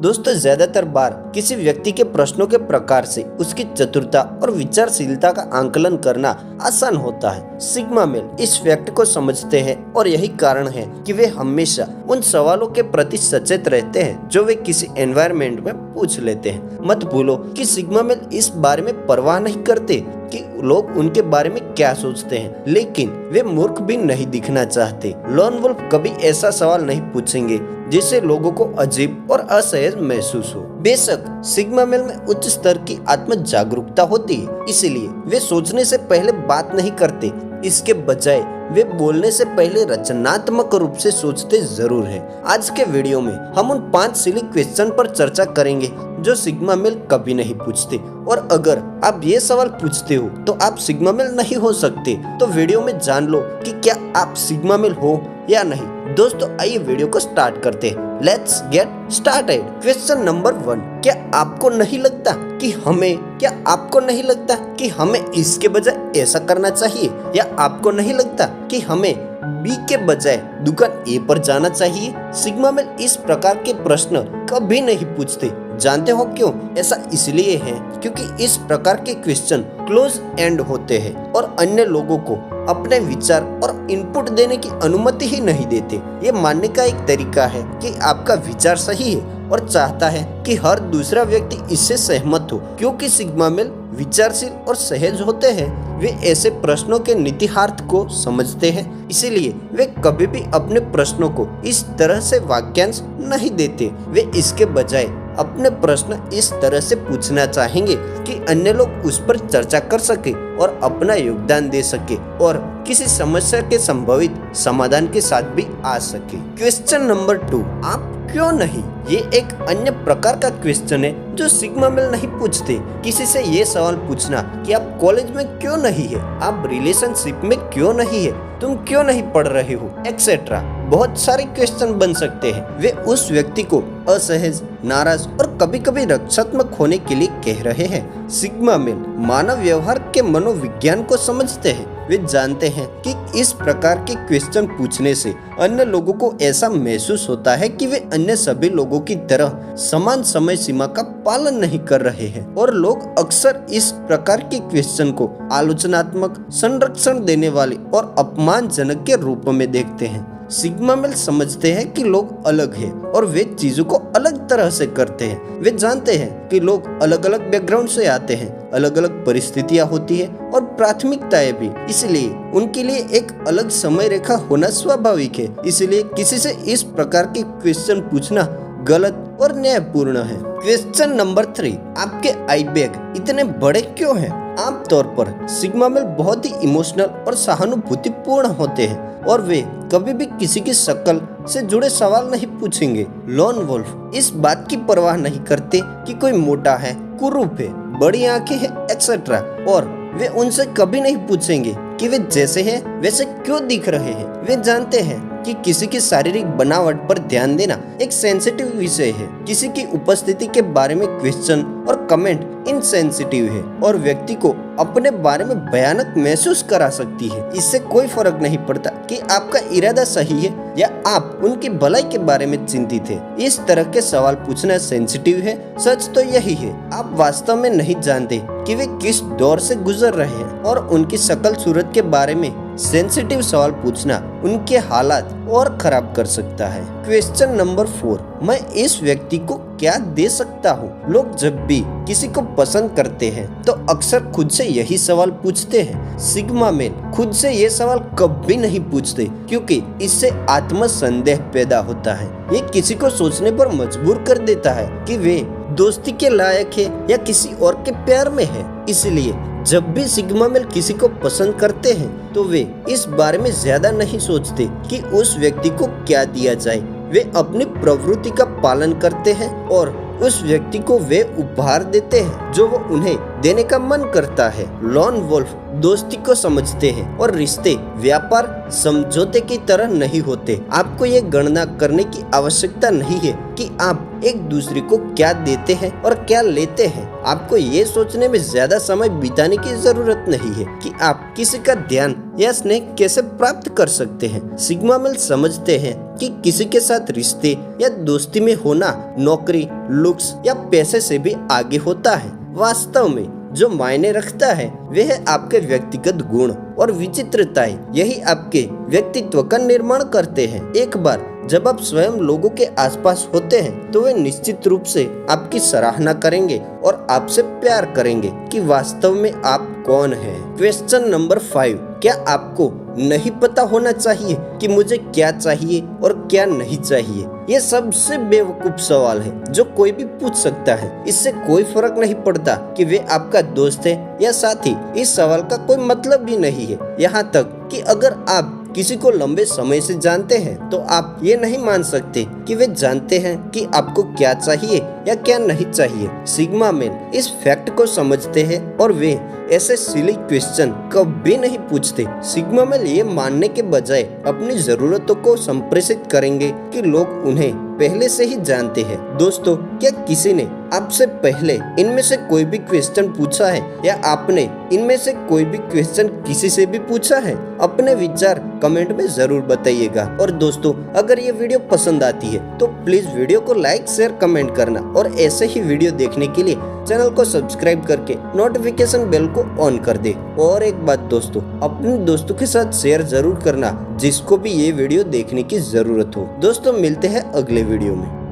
दोस्तों, ज्यादातर बार किसी व्यक्ति के प्रश्नों के प्रकार से उसकी चतुरता और विचारशीलता का आंकलन करना आसान होता है। सिग्मा मेल इस फैक्ट को समझते हैं और यही कारण है कि वे हमेशा उन सवालों के प्रति सचेत रहते हैं जो वे किसी एनवायरनमेंट में पूछ लेते हैं। मत भूलो कि सिग्मा मेल इस बारे में परवाह नहीं करते कि लोग उनके बारे में क्या सोचते हैं, लेकिन वे मूर्ख भी नहीं दिखना चाहते। लॉन वुल्फ कभी ऐसा सवाल नहीं पूछेंगे जिससे लोगों को अजीब और असहज महसूस हो। बेशक सिग्मा मेल में उच्च स्तर की आत्म जागरूकता होती है, इसलिए वे सोचने से पहले बात नहीं करते। इसके बजाय वे बोलने से पहले रचनात्मक रूप से सोचते जरूर हैं। आज के वीडियो में हम उन 5 सिली क्वेश्चन पर चर्चा करेंगे जो सिग्मा मेल कभी नहीं पूछते, और अगर आप ये सवाल पूछते हो तो आप सिग्मा मेल नहीं हो सकते। तो वीडियो में जान लो कि क्या आप सिग्मा मेल हो या नहीं। दोस्तों, आइए वीडियो को स्टार्ट करते हैं। Let's get started. Question number 1, क्या आपको नहीं लगता कि हमें इसके बजाय ऐसा करना चाहिए, या आपको नहीं लगता कि हमें बी के बजाय दुकान ए पर जाना चाहिए? सिग्मा मेल इस प्रकार के प्रश्न कभी नहीं पूछते। जानते हो क्यों? ऐसा इसलिए है क्योंकि इस प्रकार के क्वेश्चन क्लोज एंड होते हैं और अन्य लोगों को अपने विचार और इनपुट देने की अनुमति ही नहीं देते। ये मानने का एक तरीका है कि आपका विचार सही है और चाहता है कि हर दूसरा व्यक्ति इससे सहमत हो। क्योंकि सिग्मा मेल विचारशील और सहज होते हैं, वे ऐसे प्रश्नों के निहितार्थ को समझते हैं, इसीलिए वे कभी भी अपने प्रश्नों को इस तरह से वाक्यांश नहीं देते। वे इसके बजाय अपने प्रश्न इस तरह से पूछना चाहेंगे कि अन्य लोग उस पर चर्चा कर सके और अपना योगदान दे सके और किसी समस्या के संभावित समाधान के साथ भी आ सके। क्वेश्चन नंबर 2, आप क्यों नहीं? ये एक अन्य प्रकार का क्वेश्चन है जो सिग्मा मेल नहीं पूछते। किसी से ये सवाल पूछना कि आप कॉलेज में क्यों नहीं है, आप रिलेशनशिप में क्यों नहीं है, तुम क्यों नहीं पढ़ रहे हो, एक्सेट्रा। बहुत सारे क्वेश्चन बन सकते हैं। वे उस व्यक्ति को असहज, नाराज और कभी कभी रक्षात्मक होने के लिए कह रहे हैं। सिग्मा मेल मानव व्यवहार के मनोविज्ञान को समझते हैं। वे जानते हैं कि इस प्रकार के क्वेश्चन पूछने से अन्य लोगों को ऐसा महसूस होता है कि वे अन्य सभी लोगों की तरह समान समय सीमा का पालन नहीं कर रहे हैं, और लोग अक्सर इस प्रकार के क्वेश्चन को आलोचनात्मक, संरक्षण देने वाले और अपमानजनक के रूप में देखते हैं। सिग्मा मेल समझते हैं कि लोग अलग हैं और वे चीजों को अलग तरह से करते हैं। वे जानते हैं कि लोग अलग अलग बैकग्राउंड से आते हैं, अलग अलग परिस्थितियां होती है और प्राथमिकताएं भी, इसलिए उनके लिए एक अलग समय रेखा होना स्वाभाविक है। इसलिए किसी से इस प्रकार के क्वेश्चन पूछना गलत और न्यायपूर्ण है। क्वेश्चन नंबर 3, आपके आई बैग इतने बड़े क्यों हैं? आमतौर पर सिग्मा मेल बहुत ही इमोशनल और सहानुभूतिपूर्ण होते हैं और वे कभी भी किसी की शक्ल से जुड़े सवाल नहीं पूछेंगे। लॉन वुल्फ इस बात की परवाह नहीं करते कि कोई मोटा है, कुरूप है, बड़ी आंखें हैं, एक्सेट्रा, और वे उनसे कभी नहीं पूछेंगे कि वे जैसे हैं वैसे क्यों दिख रहे हैं। वे जानते हैं कि किसी की शारीरिक बनावट पर ध्यान देना एक सेंसिटिव विषय है। किसी की उपस्थिति के बारे में क्वेश्चन और कमेंट इनसेंसिटिव है और व्यक्ति को अपने बारे में भयानक महसूस करा सकती है। इससे कोई फर्क नहीं पड़ता कि आपका इरादा सही है या आप उनकी भलाई के बारे में चिंतित है। इस तरह के सवाल पूछना सेंसिटिव है। सच तो यही है, आप वास्तव में नहीं जानते कि वे किस दौर से गुजर रहे हैं, और उनकी शक्ल सूरत के बारे में सेंसिटिव सवाल पूछना उनके हालात और खराब कर सकता है। क्वेश्चन नंबर 4, मैं इस व्यक्ति को क्या दे सकता हूँ? लोग जब भी किसी को पसंद करते हैं तो अक्सर खुद से यही सवाल पूछते हैं। सिग्मा मेल खुद से ये सवाल कभी नहीं पूछते क्योंकि इससे आत्मसंदेह पैदा होता है। ये किसी को सोचने पर मजबूर कर देता है कि वे दोस्ती के लायक है या किसी और के प्यार में है। इसलिए जब भी सिग्मा मेल किसी को पसंद करते हैं तो वे इस बारे में ज्यादा नहीं सोचते कि उस व्यक्ति को क्या दिया जाए। वे अपनी प्रवृत्ति का पालन करते हैं और उस व्यक्ति को वे उपहार देते हैं जो वो उन्हें देने का मन करता है। लॉन वुल्फ दोस्ती को समझते हैं और रिश्ते व्यापार समझौते की तरह नहीं होते। आपको ये गणना करने की आवश्यकता नहीं है कि आप एक दूसरे को क्या देते हैं और क्या लेते हैं। आपको ये सोचने में ज्यादा समय बिताने की जरूरत नहीं है कि आप किसी का ध्यान या स्नेह कैसे प्राप्त कर सकते हैं। सिग्मा मेल समझते हैं कि किसी के साथ रिश्ते या दोस्ती में होना नौकरी, लुक्स या पैसे से भी आगे होता है। वास्तव में जो मायने रखता है वह है आपके व्यक्तिगत गुण और विचित्रताएं। यही आपके व्यक्तित्व का निर्माण करते हैं। एक बार जब आप स्वयं लोगों के आसपास होते हैं तो वे निश्चित रूप से आपकी सराहना करेंगे और आपसे प्यार करेंगे कि वास्तव में आप कौन हैं। क्वेश्चन नंबर 5, क्या आपको नहीं पता होना चाहिए कि मुझे क्या चाहिए और क्या नहीं चाहिए? ये सबसे बेवकूफ सवाल है जो कोई भी पूछ सकता है। इससे कोई फर्क नहीं पड़ता कि वे आपका दोस्त है या साथी। इस सवाल का कोई मतलब भी नहीं है। यहाँ तक कि अगर आप किसी को लंबे समय से जानते हैं तो आप ये नहीं मान सकते कि वे जानते हैं कि आपको क्या चाहिए या क्या नहीं चाहिए। सिग्मा मैन इस फैक्ट को समझते हैं और वे ऐसे सिली क्वेश्चन कभी नहीं पूछते। सिग्मा मैन ये मानने के बजाय अपनी जरूरतों को संप्रेषित करेंगे कि लोग उन्हें पहले से ही जानते हैं। दोस्तों, क्या किसी ने आपसे पहले इनमें से कोई भी क्वेश्चन पूछा है या आपने इनमें से कोई भी क्वेश्चन किसी से भी पूछा है? अपने विचार कमेंट में जरूर बताइएगा। और दोस्तों, अगर ये वीडियो पसंद आती है तो प्लीज वीडियो को लाइक, शेयर, कमेंट करना और ऐसे ही वीडियो देखने के लिए चैनल को सब्सक्राइब करके नोटिफिकेशन बेल को ऑन कर दे। और एक बात दोस्तों, अपने दोस्तों के साथ शेयर जरूर करना जिसको भी ये वीडियो देखने की जरूरत हो। दोस्तों, मिलते हैं अगले वीडियो में।